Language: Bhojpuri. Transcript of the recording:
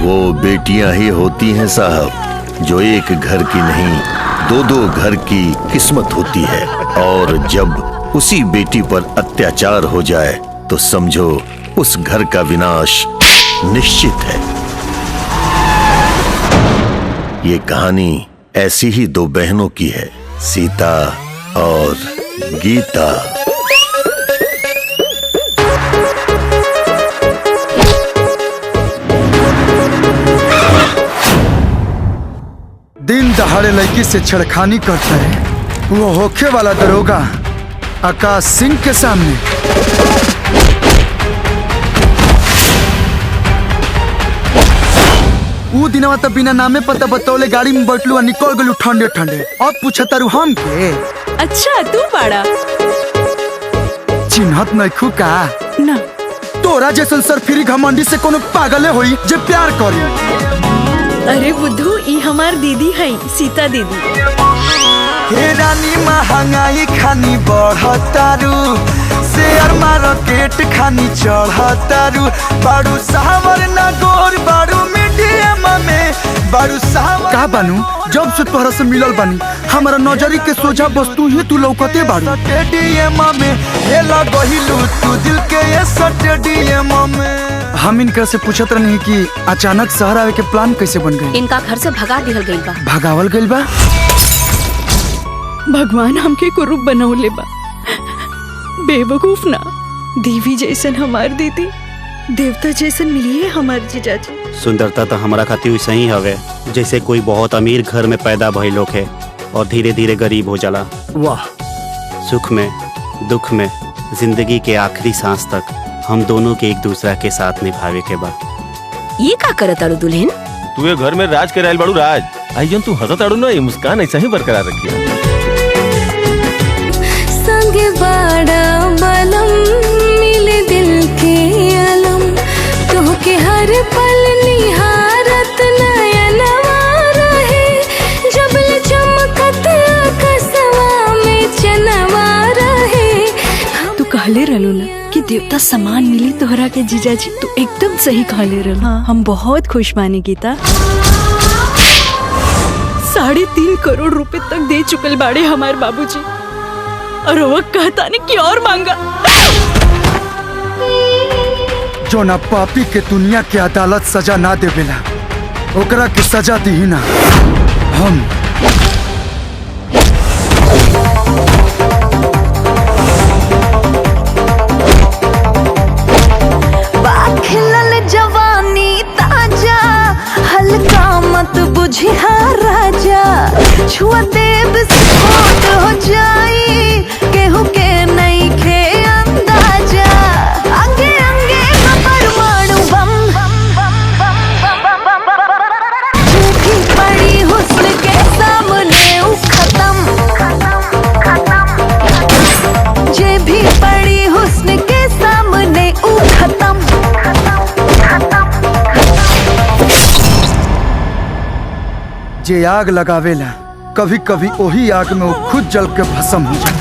वो बेटियां ही होती हैं साहब, जो एक घर की नहीं दो दो घर की किस्मत होती है। और जब उसी बेटी पर अत्याचार हो जाए तो समझो उस घर का विनाश निश्चित है। ये कहानी ऐसी ही दो बहनों की है, सीता और गीता। दिन दहाड़े लड़की से छेड़खानी करता है वो होखे वाला दरोगा आकाश सिंह के सामने। वो दिनवा तब बिना नामे पता बतौले गाड़ी में बैठलू और निकल गलू ठंडे ठंडे। अब पूछा तारू हम के। अच्छा तू बाड़ा चिन्हत नहीं का ना। तोरा जैसन सरफिरी घमंडी से कोनो पागले होई जे प्यार करी। अरे बुद्धू ई हमार दीदी है, सीता दीदी। हे रानी महंगाई खानी बढ़तारू, शेयर मार्केट खानी चढ़तारू। बारू सावर ना गोर बारू मीडियम में बारू सावर का बनू। जब से तोहरा से मिलल बानी हमारा नजरी के सोझा वस्तु ही तू लौकते बारू। स्टेडियम में हेला गहिलू तू दिल के ये स्टेडियम में। हम इनका से पूछत रही कि अचानक शहर आवे के प्लान कैसे बन गई। इनका घर से भगा दिहल गइल बा। भगावल गइल बा। भगवान हमके कुरूप बनौले बा। बेवकूफ ना, देवी जैसन हमार दीदी, देवता जैसन मिली है हमार जीजाजी। सुंदरता तो हमारा खातिर वैसे ही हवे जैसे कोई बहुत अमीर घर में पैदा भइल लोग है और धीरे धीरे गरीब हो जाला। वाह। सुख में दुख में जिंदगी के आखिरी सांस तक हम दोनों के एक दूसरा के साथ निभावे के बा। ये का करत आड़ू दुल्हन? तू ये घर में राज के रायल बाड़ू राज। आई जन तू हंसत आड़ू ना, ये मुस्कान ऐसा ही बरकरार रखिए। संग बाड़ा बलम मिले दिल के अलम, तो के हर पल निहारत नयनवा रहे। जब चमकत आकाशवा में चनवा रहे। तू कहले रहलू ना कि देवता समान मिली तोहरा के जीजाजी, तू एकदम सही कहले रहलू। हाँ। हम बहुत खुश मानी गीता। 3.5 करोड़ रुपए तक दे चुकल बाड़े हमारे बाबूजी, और वो कहता ने कि और मांगा। जो ना पापी के दुनिया के अदालत सजा ना देवेला ओकरा के सजा दी ना हम। बाखिलल जवानी ताजा हल्का मत बुझिया राजा। छुआ देव से खोट हो जाई केहू के नहीं खे अंदाजा। अंगे अंगे परमाणु बम झूठी पड़ी हुस्न के सामने उ खत्म। जे भी पड़ी हुस्न के सामने उ खत्म। जे आग लगावेला कभी कभी वही आग में वो खुद जल के भस्म हो जाए।